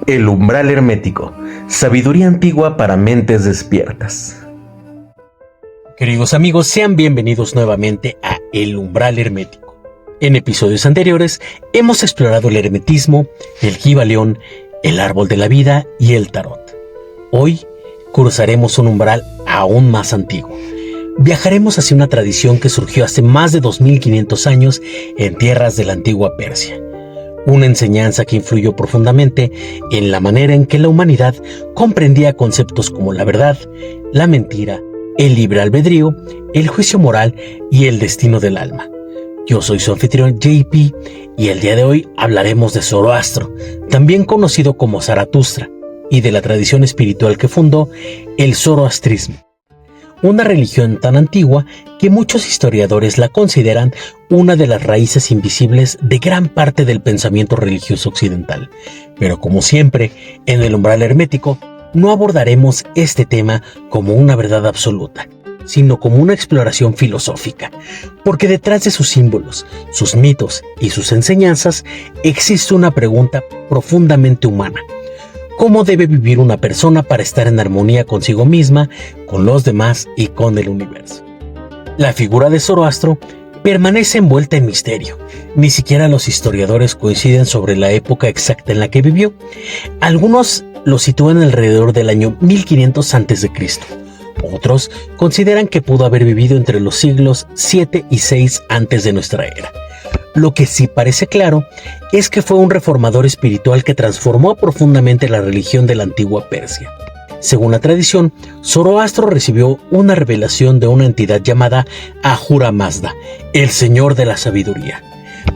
El umbral hermético, sabiduría antigua para mentes despiertas. Queridos amigos, sean bienvenidos nuevamente a El umbral hermético. En episodios anteriores hemos explorado el hermetismo, el Kybalión, el árbol de la vida y el tarot. Hoy cruzaremos un umbral aún más antiguo. Viajaremos hacia una tradición que surgió hace más de 2500 años en tierras de la antigua Persia. Una enseñanza que influyó profundamente en la manera en que la humanidad comprendía conceptos como la verdad, la mentira, el libre albedrío, el juicio moral y el destino del alma. Yo soy su anfitrión JP y el día de hoy hablaremos de Zoroastro, también conocido como Zaratustra, y de la tradición espiritual que fundó, el zoroastrismo. Una religión tan antigua que muchos historiadores la consideran una de las raíces invisibles de gran parte del pensamiento religioso occidental. Pero como siempre, en el umbral hermético, no abordaremos este tema como una verdad absoluta, sino como una exploración filosófica, porque detrás de sus símbolos, sus mitos y sus enseñanzas existe una pregunta profundamente humana. ¿Cómo debe vivir una persona para estar en armonía consigo misma, con los demás y con el universo? La figura de Zoroastro permanece envuelta en misterio. Ni siquiera los historiadores coinciden sobre la época exacta en la que vivió. Algunos lo sitúan alrededor del año 1500 a.C. Otros consideran que pudo haber vivido entre los siglos 7 y 6 antes de nuestra era. Lo que sí parece claro es que fue un reformador espiritual que transformó profundamente la religión de la antigua Persia. Según la tradición, Zoroastro recibió una revelación de una entidad llamada Ahura Mazda, el señor de la sabiduría.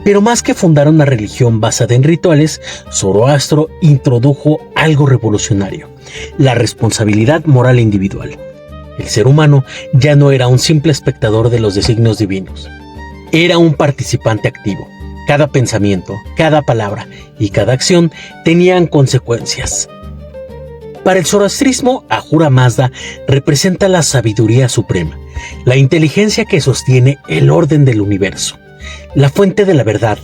Pero más que fundar una religión basada en rituales, Zoroastro introdujo algo revolucionario: la responsabilidad moral individual. El ser humano ya no era un simple espectador de los designios divinos. Era un participante activo. Cada pensamiento, cada palabra y cada acción tenían consecuencias. Para el zoroastrismo, Ahura Mazda representa la sabiduría suprema, la inteligencia que sostiene el orden del universo, la fuente de la verdad,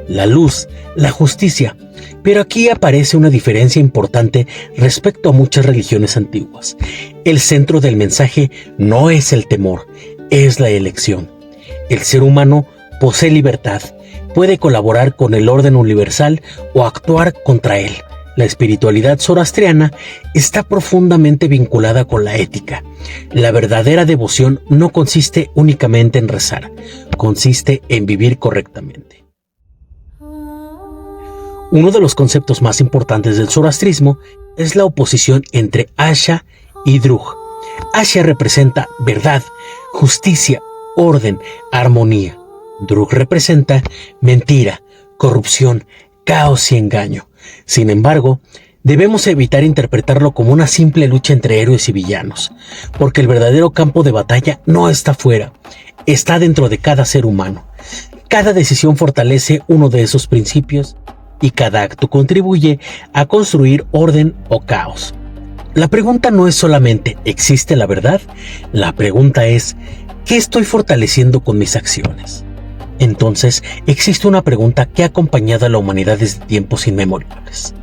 la luz, la justicia. Pero aquí aparece una diferencia importante respecto a muchas religiones antiguas. El centro del mensaje no es el temor, es la elección. El ser humano posee libertad, puede colaborar con el orden universal o actuar contra él. La espiritualidad zoroastriana está profundamente vinculada con la ética. La verdadera devoción no consiste únicamente en rezar, consiste en vivir correctamente. Uno de los conceptos más importantes del zoroastrismo es la oposición entre Asha y Drug. Asha representa verdad, justicia, orden, armonía. Drug representa mentira, corrupción, caos y engaño. Sin embargo, debemos evitar interpretarlo como una simple lucha entre héroes y villanos, porque el verdadero campo de batalla no está fuera, está dentro de cada ser humano. Cada decisión fortalece uno de esos principios y cada acto contribuye a construir orden o caos. La pregunta no es solamente ¿existe la verdad? La pregunta es ¿qué estoy fortaleciendo con mis acciones? Entonces, existe una pregunta que ha acompañado a la humanidad desde tiempos inmemoriales.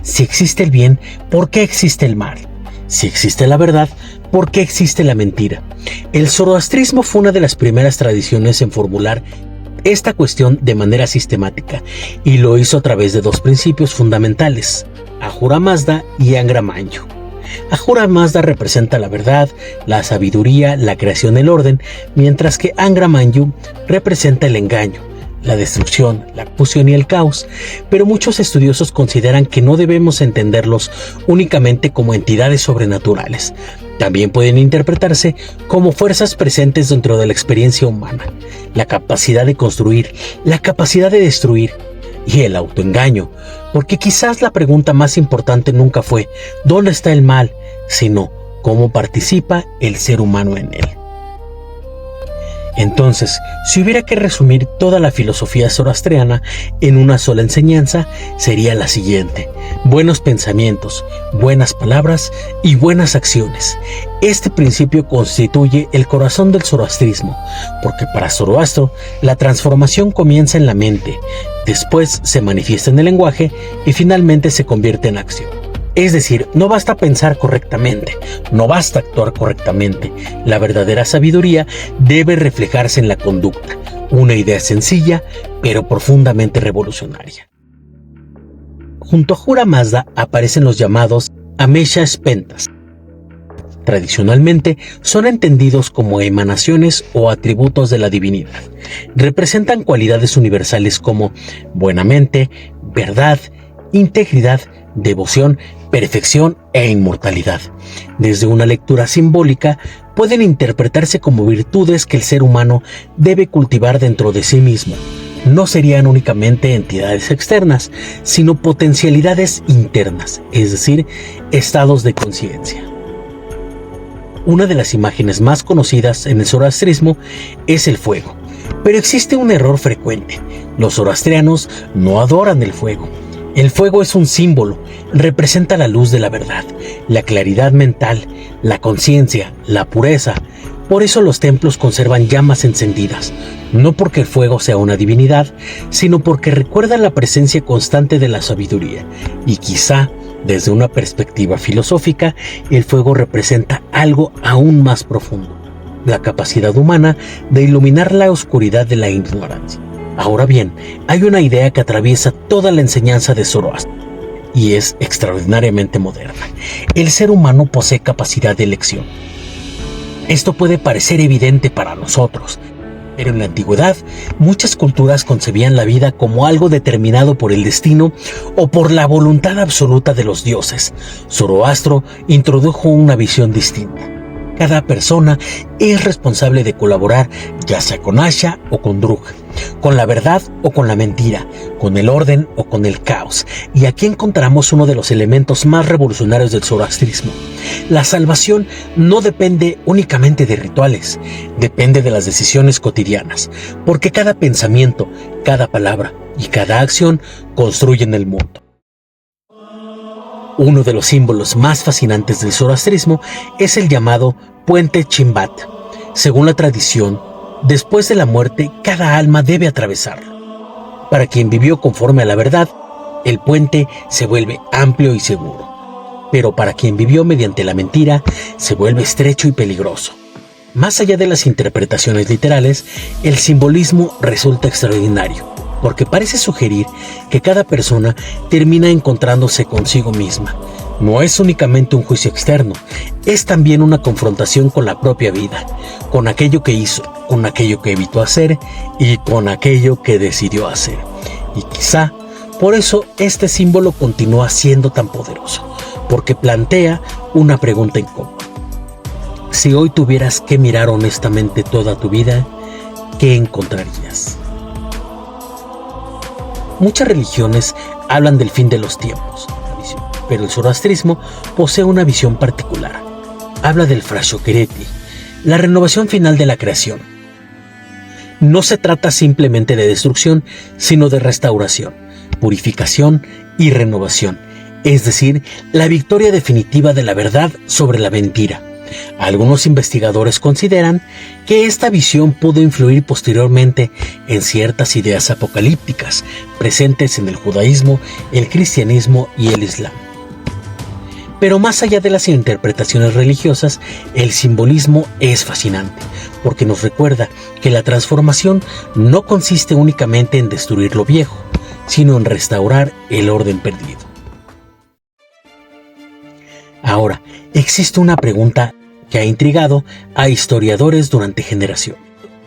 Si existe el bien, ¿por qué existe el mal? Si existe la verdad, ¿por qué existe la mentira? El zoroastrismo fue una de las primeras tradiciones en formular esta cuestión de manera sistemática, y lo hizo a través de dos principios fundamentales: Ahura Mazda y Angra Mainyu. Ahura Mazda representa la verdad, la sabiduría, la creación del orden, mientras que Angra Mainyu representa el engaño, la destrucción, la confusión y el caos. Pero muchos estudiosos consideran que no debemos entenderlos únicamente como entidades sobrenaturales. También pueden interpretarse como fuerzas presentes dentro de la experiencia humana, la capacidad de construir, la capacidad de destruir y el autoengaño, porque quizás la pregunta más importante nunca fue ¿dónde está el mal?, sino ¿cómo participa el ser humano en él? Entonces, si hubiera que resumir toda la filosofía zoroastriana en una sola enseñanza, sería la siguiente: buenos pensamientos, buenas palabras y buenas acciones. Este principio constituye el corazón del zoroastrismo, porque para Zoroastro la transformación comienza en la mente, después se manifiesta en el lenguaje y finalmente se convierte en acción. Es decir, no basta pensar correctamente, no basta actuar correctamente. La verdadera sabiduría debe reflejarse en la conducta, una idea sencilla pero profundamente revolucionaria. Junto a Ahura Mazda aparecen los llamados Amesha Spentas. Tradicionalmente son entendidos como emanaciones o atributos de la divinidad. Representan cualidades universales como buena mente, verdad, integridad, devoción, perfección e inmortalidad. Desde una lectura simbólica pueden interpretarse como virtudes que el ser humano debe cultivar dentro de sí mismo. No serían únicamente entidades externas, sino potencialidades internas, es decir, estados de conciencia. Una de las imágenes más conocidas en el zoroastrismo es el fuego, pero existe un error frecuente. Los zoroastrianos no adoran el fuego. El fuego es un símbolo, representa la luz de la verdad, la claridad mental, la conciencia, la pureza. Por eso los templos conservan llamas encendidas, no porque el fuego sea una divinidad, sino porque recuerda la presencia constante de la sabiduría. Y quizá, desde una perspectiva filosófica, el fuego representa algo aún más profundo, la capacidad humana de iluminar la oscuridad de la ignorancia. Ahora bien, hay una idea que atraviesa toda la enseñanza de Zoroastro, y es extraordinariamente moderna. El ser humano posee capacidad de elección. Esto puede parecer evidente para nosotros, pero en la antigüedad muchas culturas concebían la vida como algo determinado por el destino o por la voluntad absoluta de los dioses. Zoroastro introdujo una visión distinta. Cada persona es responsable de colaborar, ya sea con Asha o con Drug, con la verdad o con la mentira, con el orden o con el caos. Y aquí encontramos uno de los elementos más revolucionarios del zoroastrismo. La salvación no depende únicamente de rituales, depende de las decisiones cotidianas, porque cada pensamiento, cada palabra y cada acción construyen el mundo. Uno de los símbolos más fascinantes del zoroastrismo es el llamado puente Chimbat. Según la tradición, después de la muerte, cada alma debe atravesarlo. Para quien vivió conforme a la verdad, el puente se vuelve amplio y seguro. Pero para quien vivió mediante la mentira, se vuelve estrecho y peligroso. Más allá de las interpretaciones literales, el simbolismo resulta extraordinario, porque parece sugerir que cada persona termina encontrándose consigo misma. No es únicamente un juicio externo, es también una confrontación con la propia vida, con aquello que hizo, con aquello que evitó hacer y con aquello que decidió hacer. Y quizá por eso este símbolo continúa siendo tan poderoso, porque plantea una pregunta incómoda. Si hoy tuvieras que mirar honestamente toda tu vida, ¿qué encontrarías? Muchas religiones hablan del fin de los tiempos, pero el zoroastrismo posee una visión particular. Habla del Frashokereti, la renovación final de la creación. No se trata simplemente de destrucción, sino de restauración, purificación y renovación, es decir, la victoria definitiva de la verdad sobre la mentira. Algunos investigadores consideran que esta visión pudo influir posteriormente en ciertas ideas apocalípticas presentes en el judaísmo, el cristianismo y el islam. Pero más allá de las interpretaciones religiosas, el simbolismo es fascinante, porque nos recuerda que la transformación no consiste únicamente en destruir lo viejo, sino en restaurar el orden perdido. Ahora, existe una pregunta que ha intrigado a historiadores durante generaciones.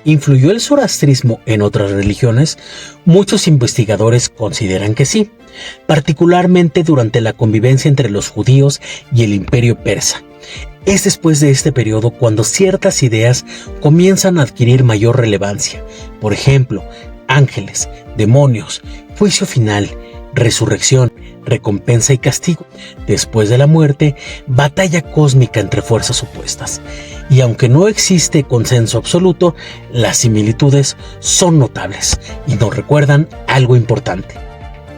¿Influyó el zoroastrismo en otras religiones? Muchos investigadores consideran que sí, particularmente durante la convivencia entre los judíos y el imperio persa. Es después de este periodo cuando ciertas ideas comienzan a adquirir mayor relevancia. Por ejemplo, ángeles, demonios, juicio final, resurrección, recompensa y castigo. Después de la muerte, batalla cósmica entre fuerzas opuestas. Y aunque no existe consenso absoluto, las similitudes son notables y nos recuerdan algo importante.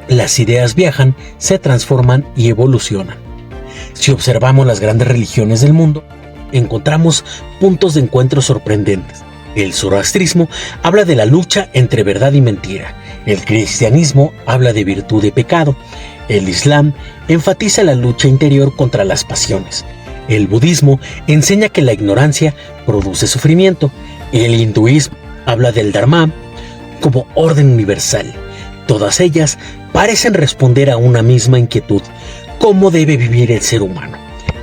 Las ideas viajan, se transforman y evolucionan. Si observamos las grandes religiones del mundo, encontramos puntos de encuentro sorprendentes. El zoroastrismo habla de la lucha entre verdad y mentira. El cristianismo habla de virtud y pecado. El islam enfatiza la lucha interior contra las pasiones. El budismo enseña que la ignorancia produce sufrimiento. El hinduismo habla del dharma como orden universal. Todas ellas parecen responder a una misma inquietud: ¿cómo debe vivir el ser humano?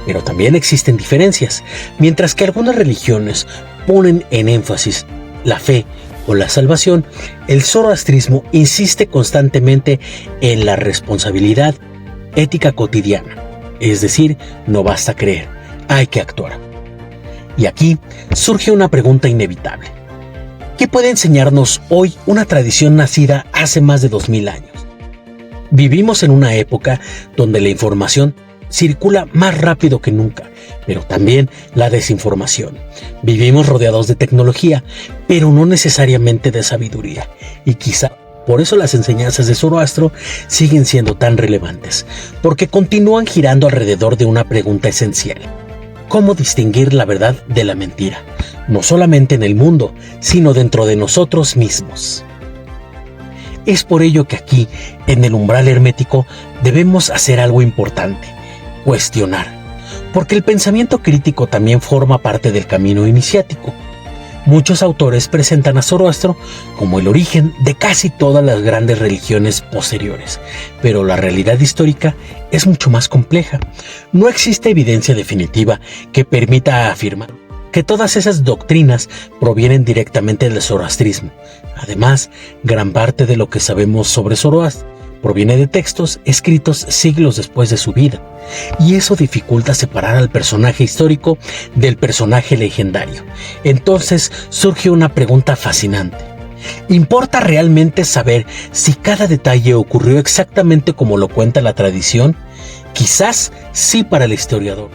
Pero también existen diferencias. Mientras que algunas religiones ponen en énfasis la fe o la salvación, el zoroastrismo insiste constantemente en la responsabilidad ética cotidiana. Es decir, no basta creer, hay que actuar. Y aquí surge una pregunta inevitable. ¿Qué puede enseñarnos hoy una tradición nacida hace más de 2000 años? Vivimos en una época donde la información circula más rápido que nunca, pero también la desinformación. Vivimos rodeados de tecnología, pero no necesariamente de sabiduría. Y quizá por eso las enseñanzas de Zoroastro siguen siendo tan relevantes, porque continúan girando alrededor de una pregunta esencial: ¿cómo distinguir la verdad de la mentira? No solamente en el mundo, sino dentro de nosotros mismos. Es por ello que aquí, en el umbral hermético, debemos hacer algo importante: cuestionar, porque el pensamiento crítico también forma parte del camino iniciático. Muchos autores presentan a Zoroastro como el origen de casi todas las grandes religiones posteriores, pero la realidad histórica es mucho más compleja. No existe evidencia definitiva que permita afirmar que todas esas doctrinas provienen directamente del zoroastrismo. Además, gran parte de lo que sabemos sobre Zoroastro proviene de textos escritos siglos después de su vida, y eso dificulta separar al personaje histórico del personaje legendario. Entonces surge una pregunta fascinante: ¿importa realmente saber si cada detalle ocurrió exactamente como lo cuenta la tradición? Quizás sí para el historiador,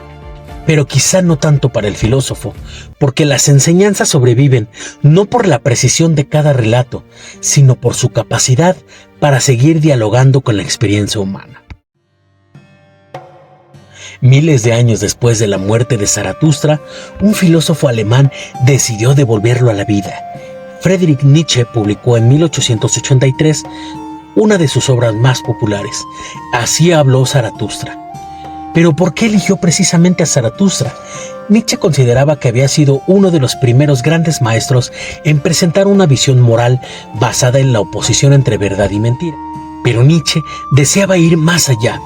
pero quizá no tanto para el filósofo, porque las enseñanzas sobreviven no por la precisión de cada relato, sino por su capacidad para seguir dialogando con la experiencia humana. Miles de años después de la muerte de Zaratustra, un filósofo alemán decidió devolverlo a la vida. Friedrich Nietzsche publicó en 1883 una de sus obras más populares: Así habló Zaratustra. ¿Pero por qué eligió precisamente a Zaratustra? Nietzsche consideraba que había sido uno de los primeros grandes maestros en presentar una visión moral basada en la oposición entre verdad y mentira. Pero Nietzsche deseaba ir más allá.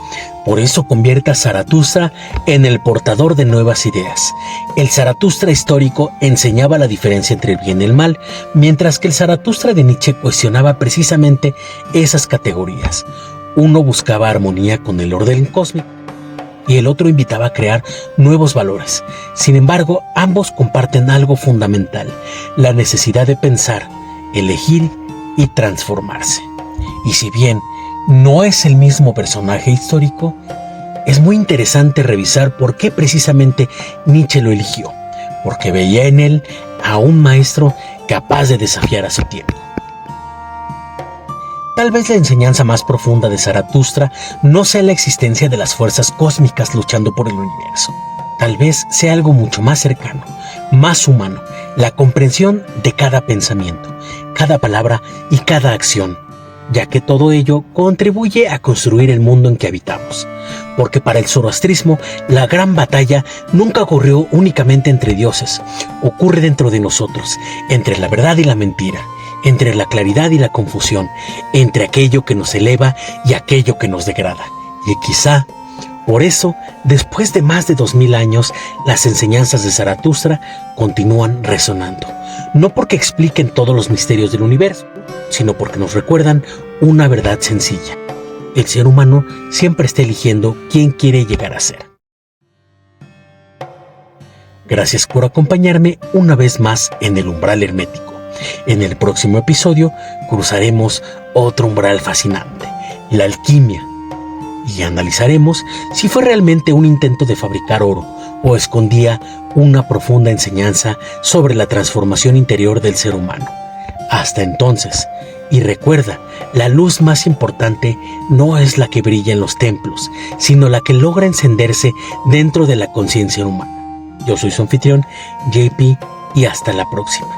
Por eso convierte a Zaratustra en el portador de nuevas ideas. El Zaratustra histórico enseñaba la diferencia entre el bien y el mal, mientras que el Zaratustra de Nietzsche cuestionaba precisamente esas categorías. Uno buscaba armonía con el orden cósmico y el otro invitaba a crear nuevos valores. Sin embargo, ambos comparten algo fundamental: la necesidad de pensar, elegir y transformarse. Y si bien no es el mismo personaje histórico, es muy interesante revisar por qué precisamente Nietzsche lo eligió, porque veía en él a un maestro capaz de desafiar a su tiempo. Tal vez la enseñanza más profunda de Zaratustra no sea la existencia de las fuerzas cósmicas luchando por el universo. Tal vez sea algo mucho más cercano, más humano: la comprensión de cada pensamiento, cada palabra y cada acción, ya que todo ello contribuye a construir el mundo en que habitamos. Porque para el zoroastrismo, la gran batalla nunca ocurrió únicamente entre dioses, ocurre dentro de nosotros, entre la verdad y la mentira, entre la claridad y la confusión, entre aquello que nos eleva y aquello que nos degrada. Y quizá por eso, después de más de 2000 años, las enseñanzas de Zaratustra continúan resonando. No porque expliquen todos los misterios del universo, sino porque nos recuerdan una verdad sencilla: el ser humano siempre está eligiendo quién quiere llegar a ser. Gracias por acompañarme una vez más en el umbral hermético. En el próximo episodio cruzaremos otro umbral fascinante: la alquimia, y analizaremos si fue realmente un intento de fabricar oro o escondía una profunda enseñanza sobre la transformación interior del ser humano. Hasta entonces, y recuerda, la luz más importante no es la que brilla en los templos, sino la que logra encenderse dentro de la conciencia humana. Yo soy su anfitrión, JP, y hasta la próxima.